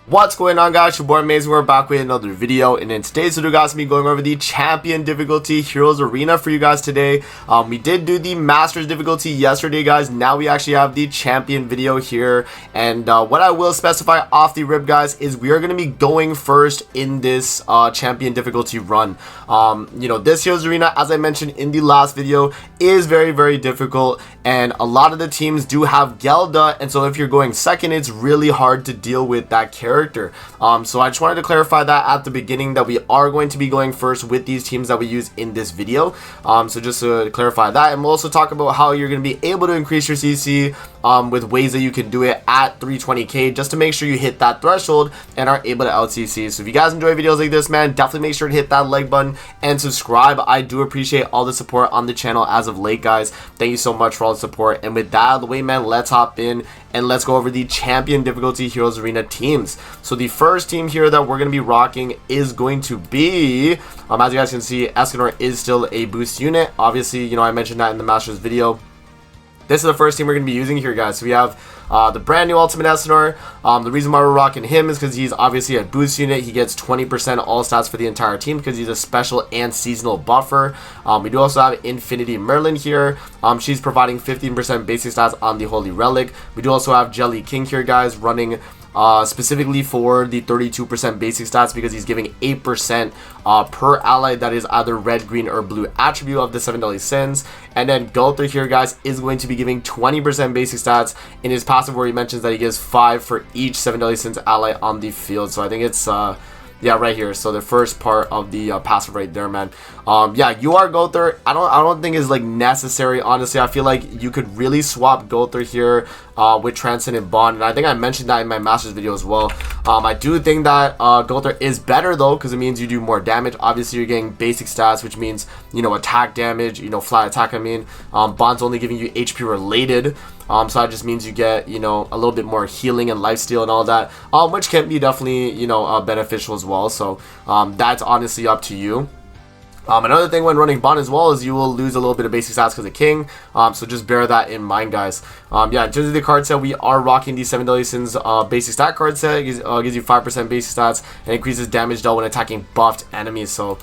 What's going on, guys? Your boy Amazing. We're back with another video, and in today's video, guys, we'll be going over the champion difficulty Heroes Arena for you guys today. We did do the Masters difficulty yesterday, guys. Now we actually have the champion video here, and what I will specify off the rip, guys, is we are going to be going first in this champion difficulty run. This Heroes Arena, as I mentioned in the last video, is very difficult, and a lot of the teams do have Gelda, and so if you're going second, it's really hard to deal with that character. So I just wanted to clarify that at the beginning, that we are going to be going first with these teams that we use in this video. So just to clarify that, and we'll also talk about how you're going to be able to increase your CC with ways that you can do it at 320k, just to make sure you hit that threshold and are able to out CC. So if you guys enjoy videos like this, man, definitely make sure to hit that like button and subscribe. I do appreciate all the support on the channel as of late, guys. Thank you so much for all the support. And with that out of the way, man, let's hop in and let's go over the champion difficulty Heroes Arena teams. So the first team here that we're going to be rocking is going to be, as you guys can see, Escanor is still a boost unit. Obviously, I mentioned that in the Masters video. This is the first team we're going to be using here, guys. So we have the brand new Ultimate Escanor. The reason why we're rocking him is because he's obviously a boost unit. He gets 20% all stats for the entire team because he's a special and seasonal buffer. We do also have Infinity Merlin here. She's providing 15% basic stats on the Holy Relic. We do also have Jelly King here, guys, running specifically for the 32% basic stats because he's giving 8% per ally that is either red, green, or blue attribute of the 7 deadly sins. And then Gunther here, guys, is going to be giving 20% basic stats in his passive, where he mentions that he gives 5 for each 7 deadly sins ally on the field. So I think it's yeah, right here. So the first part of the passive right there, man. Yeah, you are Gunther. I don't think is like necessary, honestly. I feel like you could really swap Gunther here with Transcendent Bond, and I think I mentioned that in my Masters video as well. I do think that Gunther is better though, because it means you do more damage. Obviously, you're getting basic stats, which means attack damage, flat attack. I mean, Bond's only giving you HP related. So that just means you get, a little bit more healing and lifesteal and all that, which can be definitely, beneficial as well. So that's honestly up to you. Another thing when running Bond as well is you will lose a little bit of basic stats because of King. So just bear that in mind, guys. Yeah, in terms of the card set, we are rocking the 7 deadly sins basic stat card set. It gives you 5% basic stats and increases damage dealt when attacking buffed enemies. So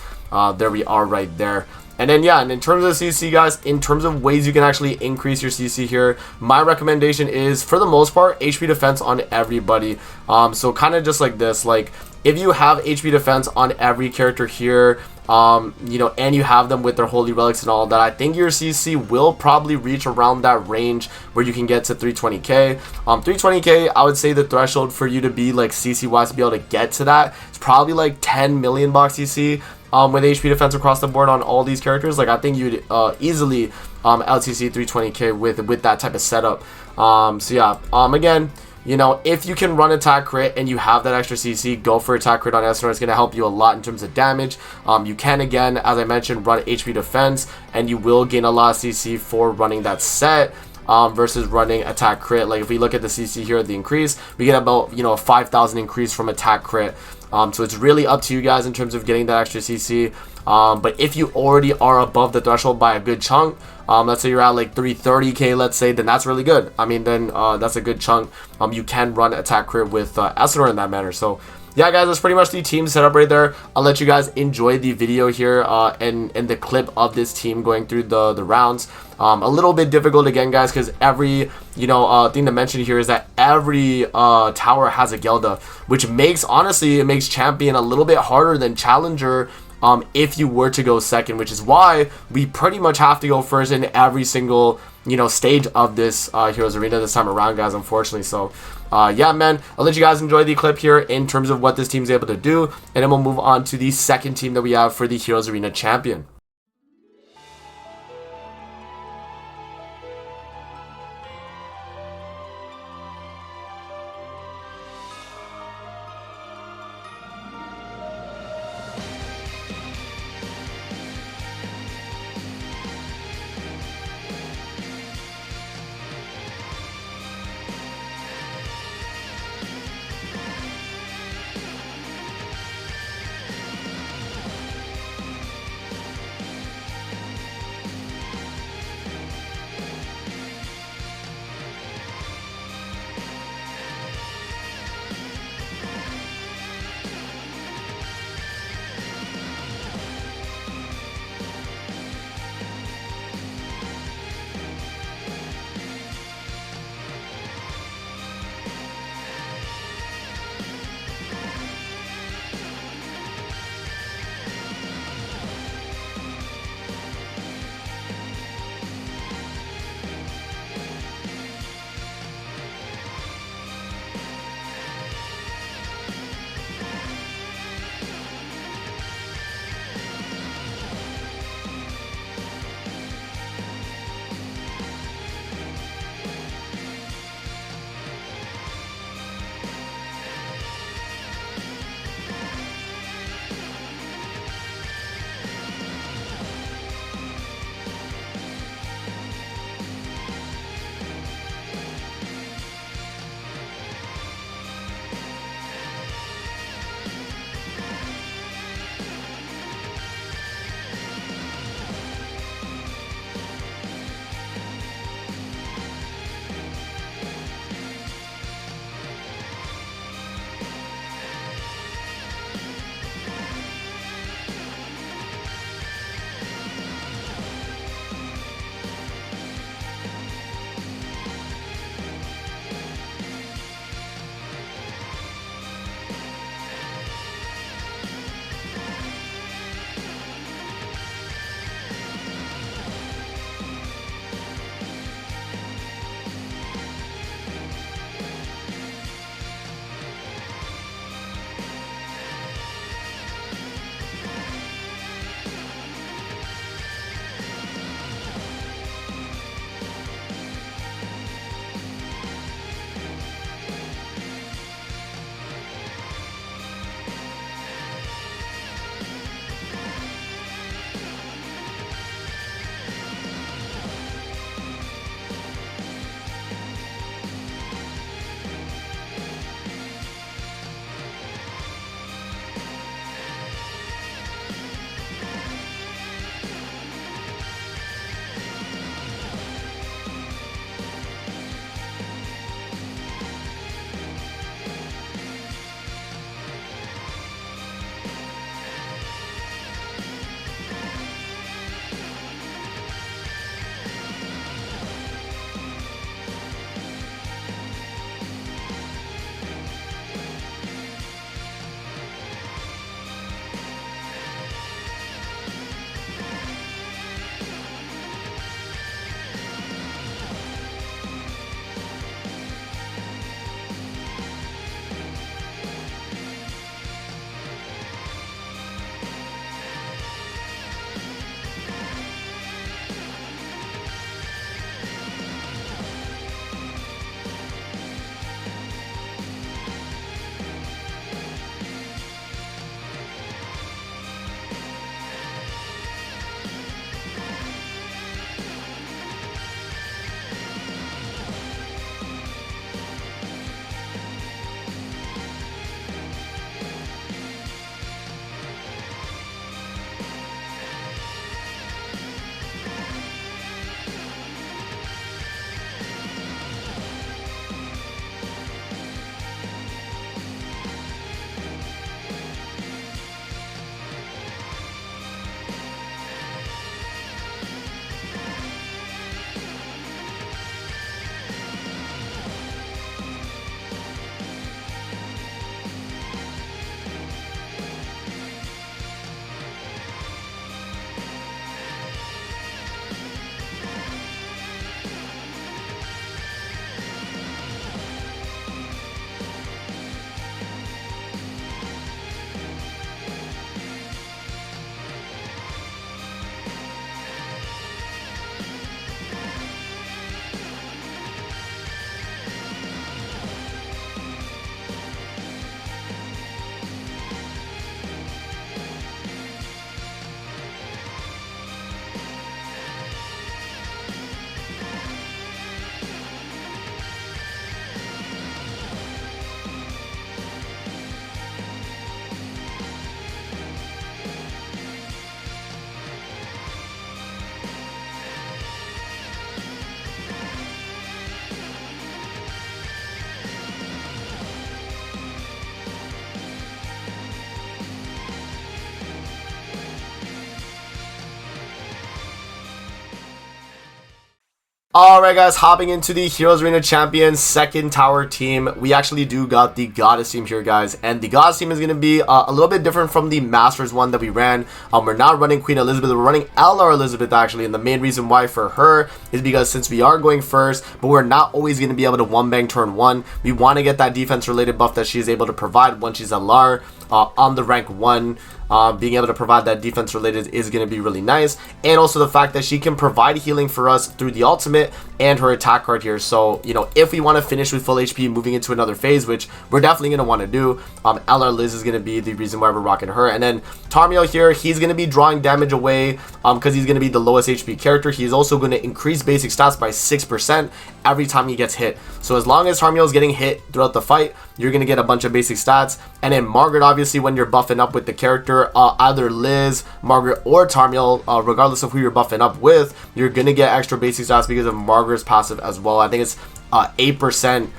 there we are right there. And then, yeah, and in terms of CC, guys, in terms of ways you can actually increase your CC here, my recommendation is, for the most part, HP defense on everybody. So kind of just like this, like, if you have HP defense on every character here, and you have them with their holy relics and all that, I think your CC will probably reach around that range where you can get to 320k. 320k, I would say the threshold for you to be like CC wise to be able to get to that, it's probably like 10 million box CC. With HP defense across the board on all these characters, like I think you'd easily LTC 320k with that type of setup. So yeah, again, if you can run attack crit and you have that extra CC, go for attack crit on Escanor. It's going to help you a lot in terms of damage. You can, again, as I mentioned, run HP defense, and you will gain a lot of CC for running that set. Versus running attack crit. Like if we look at the CC here, the increase, we get about a 5,000 increase from attack crit. So it's really up to you guys in terms of getting that extra CC. But if you already are above the threshold by a good chunk, let's say you're at like 330k, let's say, then that's really good. I mean, then that's a good chunk. You can run attack crit with Escanor in that manner. So yeah, guys, that's pretty much the team setup right there. I'll let you guys enjoy the video here and the clip of this team going through the rounds. A little bit difficult again, guys, because every thing to mention here is that every tower has a Gelda, which makes, honestly, it makes champion a little bit harder than challenger if you were to go second, which is why we pretty much have to go first in every single stage of this Heroes Arena this time around, guys, unfortunately. So yeah, man, I'll let you guys enjoy the clip here in terms of what this team's able to do, and then we'll move on to the second team that we have for the Heroes Arena champion. Alright guys, hopping into the Heroes Arena Champions second tower team. We actually do got the Goddess team here, guys, and the Goddess team is going to be a little bit different from the Masters one that we ran. We're not running Queen Elizabeth, we're running LR Elizabeth actually, and the main reason why for her is because since we are going first, but we're not always going to be able to one bang turn one, we want to get that defense related buff that she is able to provide once she's LR on the rank 1. Being able to provide that defense related is going to be really nice, and also the fact that she can provide healing for us through the ultimate and her attack card here. So, you know, if we want to finish with full HP moving into another phase, which we're definitely going to want to do, LR Liz is going to be the reason why we're rocking her. And then Tarmiel here, he's going to be drawing damage away because he's going to be the lowest HP character. He's also going to increase basic stats by 6% every time he gets hit. So as long as Tarmiel is getting hit throughout the fight, you're going to get a bunch of basic stats. And then Margaret, obviously, when you're buffing up with the character, either Liz, Margaret, or Tarmiel, regardless of who you're buffing up with, you're going to get extra basic stats because of Margaret's passive as well. I think it's 8%.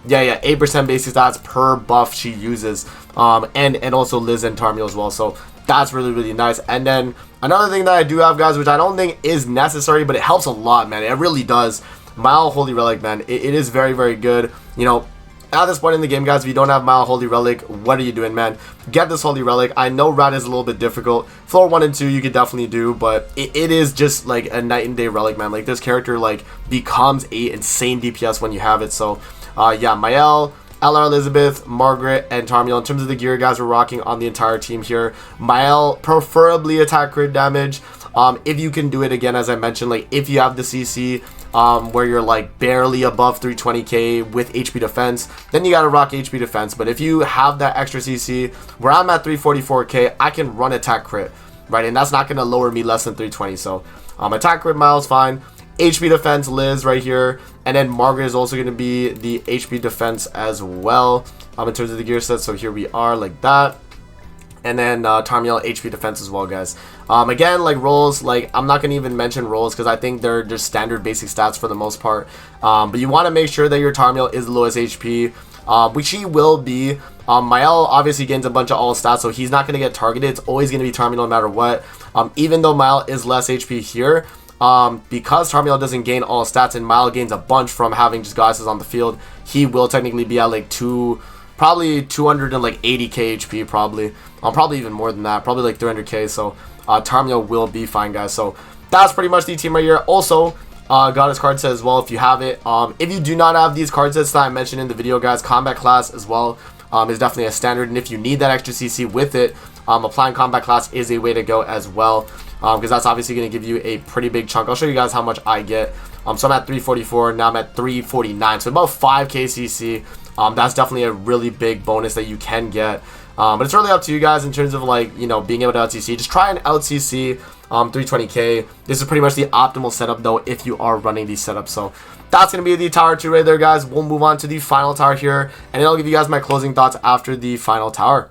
Yeah, 8% basic stats per buff she uses. And also Liz and Tarmiel as well. So that's really, really nice. And then another thing that I do have, guys, which I don't think is necessary, but it helps a lot, man. It really does. Mile Holy Relic, man. It is very, very good. You know, at this point in the game, guys, if you don't have Mile Holy Relic, what are you doing, man? Get this Holy Relic. I know Rat is a little bit difficult. Floor 1 and 2 you could definitely do, but it is just like a night and day relic, man. Like, this character like becomes a insane DPS when you have it. So yeah, Mael, LR Elizabeth, Margaret, and Tarmiel. In terms of the gear, guys, we're rocking on the entire team here. Mael, preferably attack crit damage. If you can do it, again, as I mentioned, like if you have the CC where you're like barely above 320k with HP defense, then you gotta rock HP defense. But if you have that extra CC where I'm at 344k, I can run attack crit, right? And that's not gonna lower me less than 320. So attack crit Miles fine. HP defense Liz right here, and then Margaret is also going to be the HP defense as well in terms of the gear set. So here we are like that, and then Tarmiel HP defense as well, guys. Again, like rolls, like I'm not going to even mention rolls because I think they're just standard basic stats for the most part, but you want to make sure that your Tarmiel is the lowest HP, which he will be. Mael obviously gains a bunch of all stats, so he's not going to get targeted. It's always going to be Tarmiel no matter what. Even though Mael is less HP here, because Tarmiel doesn't gain all stats and Mile gains a bunch from having just goddesses on the field, he will technically be at like probably 280k HP, probably even more than that, probably like 300k. So Tarmiel will be fine, guys. So that's pretty much the team right here. Also, goddess card set as well if you have it. If you do not have these card sets that I mentioned in the video, guys, combat class as well is definitely a standard, and if you need that extra CC with it, applying combat class is a way to go as well. Because that's obviously going to give you a pretty big chunk. I'll show you guys how much I get. So I'm at 344, now I'm at 349, so about 5k CC. That's definitely a really big bonus that you can get. But it's really up to you guys in terms of, like, you know, being able to out CC. Just try and out CC 320k. This is pretty much the optimal setup, though, if you are running these setups. So that's going to be the tower 2 right there, guys. We'll move on to the final tower here, and then I'll give you guys my closing thoughts after the final tower.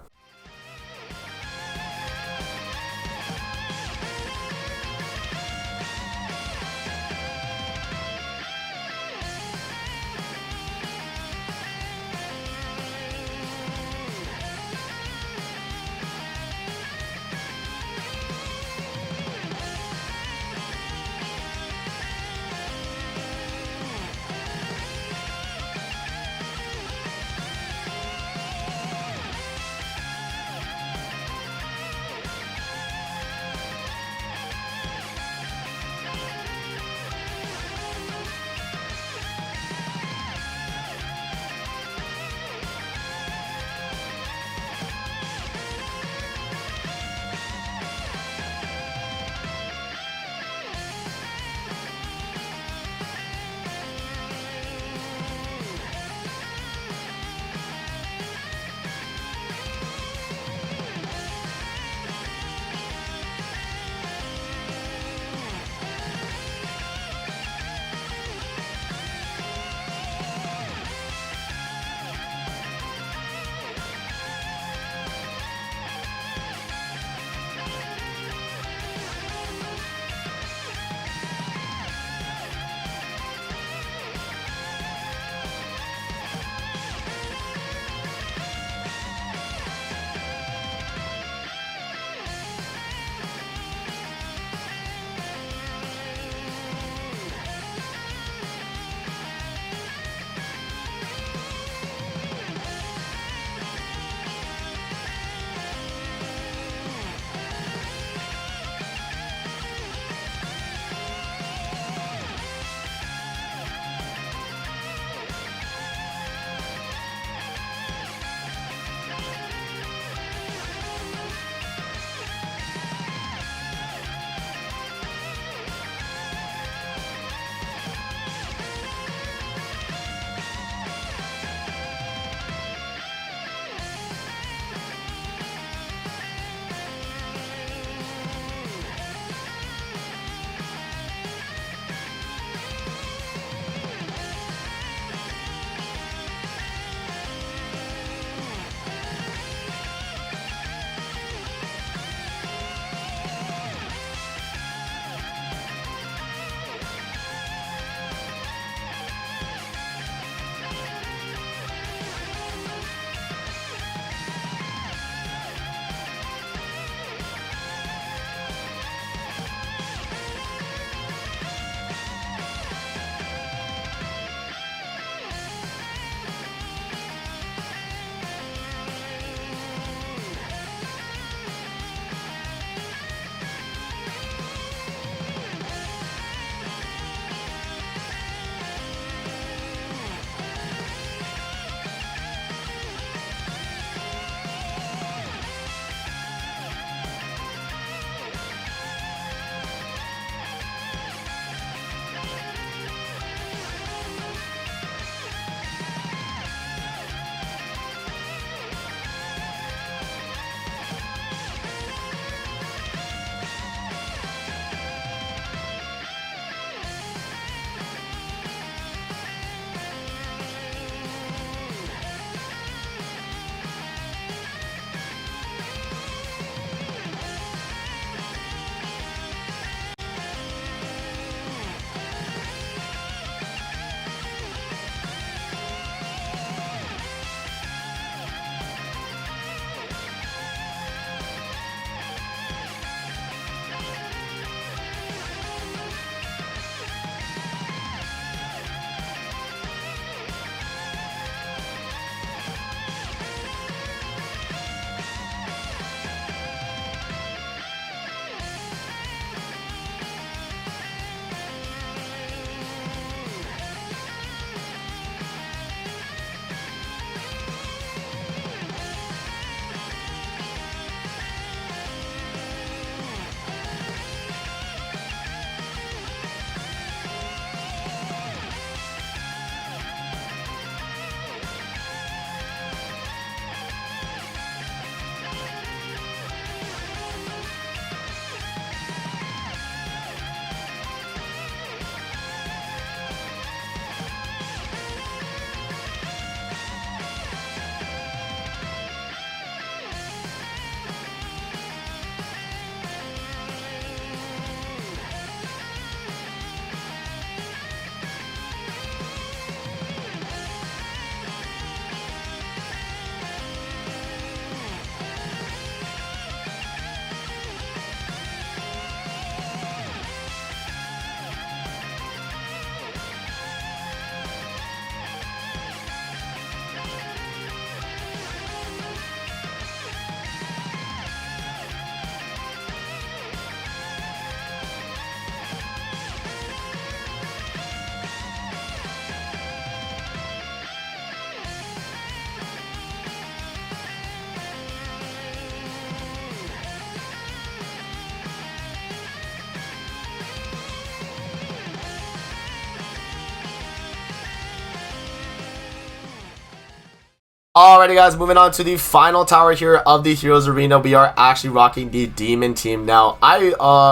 Alrighty guys, moving on to the final tower here of the Heroes Arena. We are actually rocking the Demon team. Now,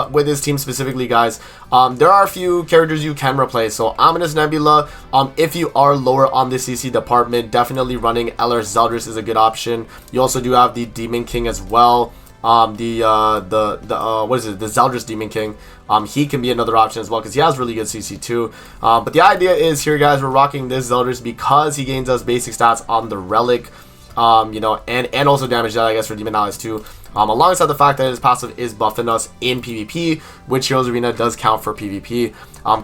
with this team specifically, guys, there are a few characters you can replace. So, Ominous Nebula, if you are lower on the CC department, definitely running LR Zeldris is a good option. You also do have the Demon King as well. What is it? The Zeldris Demon King. He can be another option as well because he has really good CC too. But the idea is here, guys, we're rocking this Zeldris because he gains us basic stats on the relic, you know, and also damage that I guess for Demon Allies too. Alongside the fact that his passive is buffing us in PvP, which Heroes Arena does count for PvP.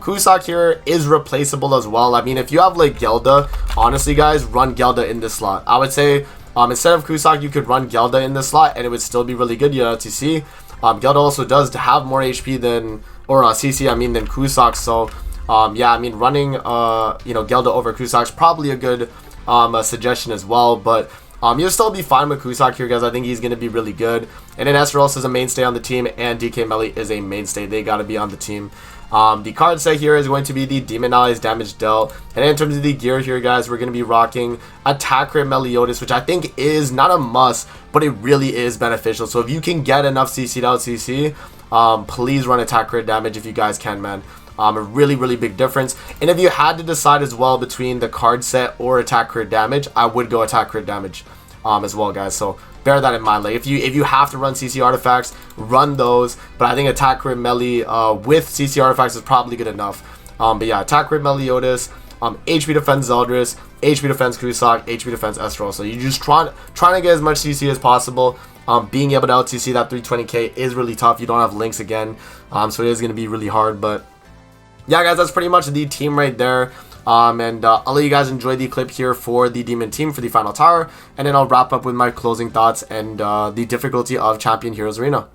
Cusack here is replaceable as well. I mean, if you have like Gelda, honestly, guys, run Gelda in this slot. I would say. Instead of Cusack, you could run Gelda in this slot, and it would still be really good. You know, to see, Gelda also does have more HP than, or CC, I mean, than Cusack. So, yeah, I mean, running, you know, Gelda over Cusack is probably a good suggestion as well. But you'll still be fine with Cusack here, guys. I think he's going to be really good. And then Esteros is a mainstay on the team, and DK Melly is a mainstay. They got to be on the team. The card set here is going to be the Demon Allies damage dealt. And in terms of the gear here, guys, we're going to be rocking Attack Crit Meliodas, which I think is not a must, but it really is beneficial. So if you can get enough CC'd out CC, please run Attack Crit damage if you guys can, man. A really, really big difference. And if you had to decide as well between the card set or Attack Crit damage, I would go Attack Crit damage as well, guys. So bear that in mind. Like if you have to run CC artifacts, run those. But I think Attack Crit Melee with CC artifacts is probably good enough. But yeah, Attack Crit Meliodas, HP defense Zeldris, HP defense Cusack, HP defense Estro. So you just trying to get as much CC as possible. Being able to out CC that 320k is really tough. You don't have links again, so it is going to be really hard. But yeah, guys, that's pretty much the team right there. And I'll let you guys enjoy the clip here for the Demon team for the final tower, and then I'll wrap up with my closing thoughts and the difficulty of Champion Heroes Arena.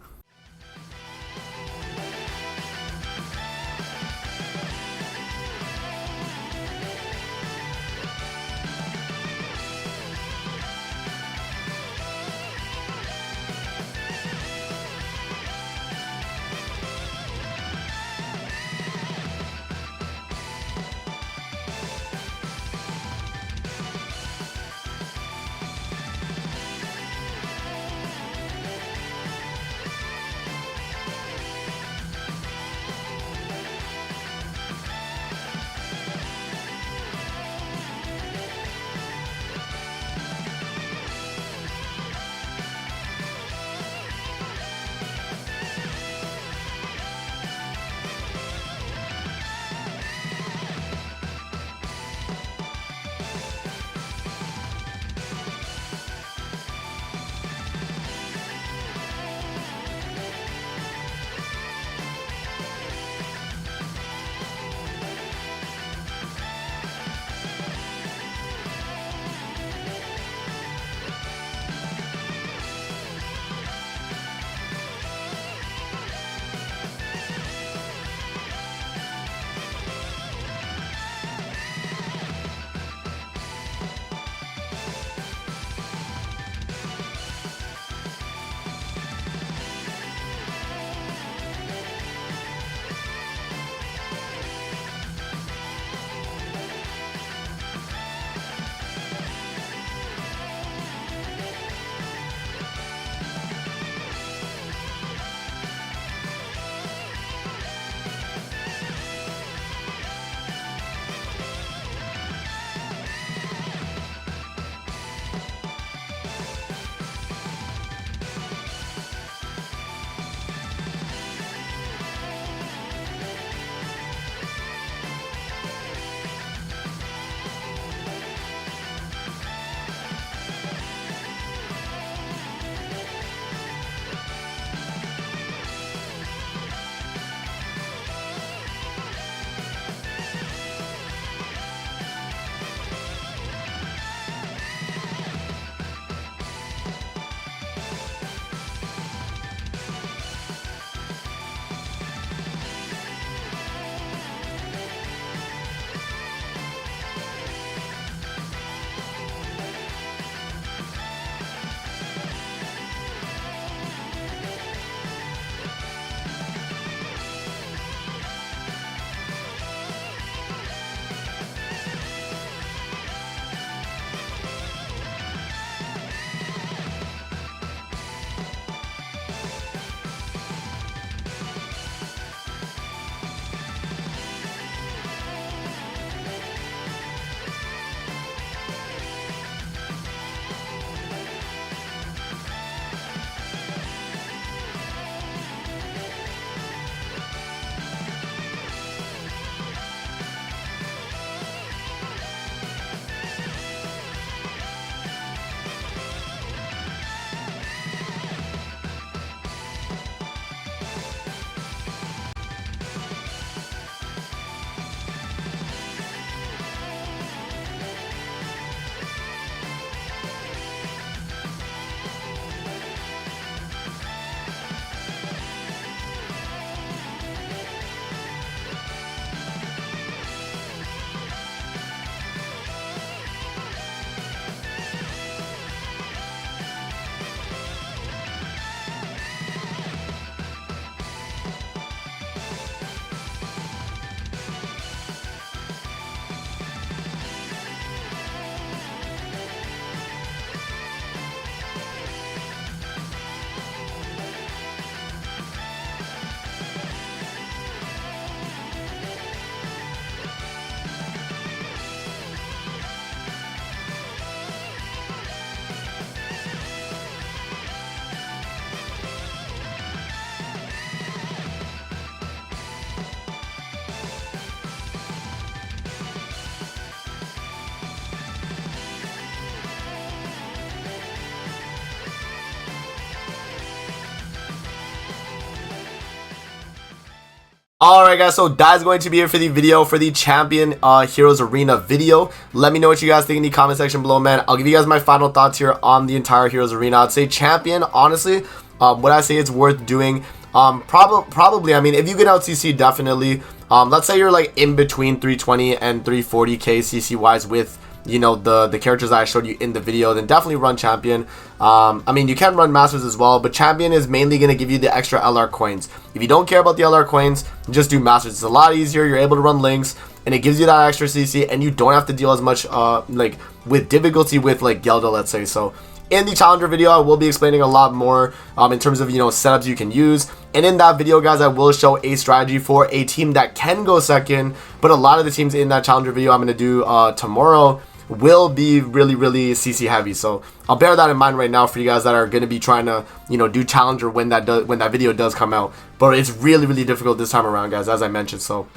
Alright guys, so that is going to be it for the video for the Champion Heroes Arena video. Let me know what you guys think in the comment section below, man. I'll give you guys my final thoughts here on the entire Heroes Arena. I'd say Champion, honestly, what I say it's worth doing. Probably, I mean, if you get out CC, definitely. Let's say you're like in between 320 and 340k CC wise with, you know, the characters that I showed you in the video, then definitely run Champion. I mean, you can run Masters as well, but Champion is mainly going to give you the extra LR coins. If you don't care about the LR coins, just do Masters. It's a lot easier. You're able to run links, and it gives you that extra CC, and you don't have to deal as much like with difficulty with like Gelda, let's say. So in the Challenger video, I will be explaining a lot more in terms of, you know, setups you can use. And in that video, guys, I will show a strategy for a team that can go second, but a lot of the teams in that Challenger video I'm going to do tomorrow will be really CC heavy. So I'll bear that in mind right now for you guys that are going to be trying to, you know, do Challenger when that video does come out. But it's really difficult this time around, guys, as I mentioned. So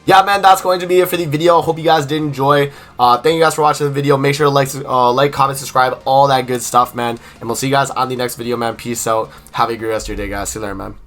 yeah, man, that's going to be it for the video. Hope you guys did enjoy. Thank you guys for watching the video. Make sure to like, comment, subscribe, all that good stuff, man. And we'll see you guys on the next video, man. Peace out. Have a great rest of your day, guys. See you later, man.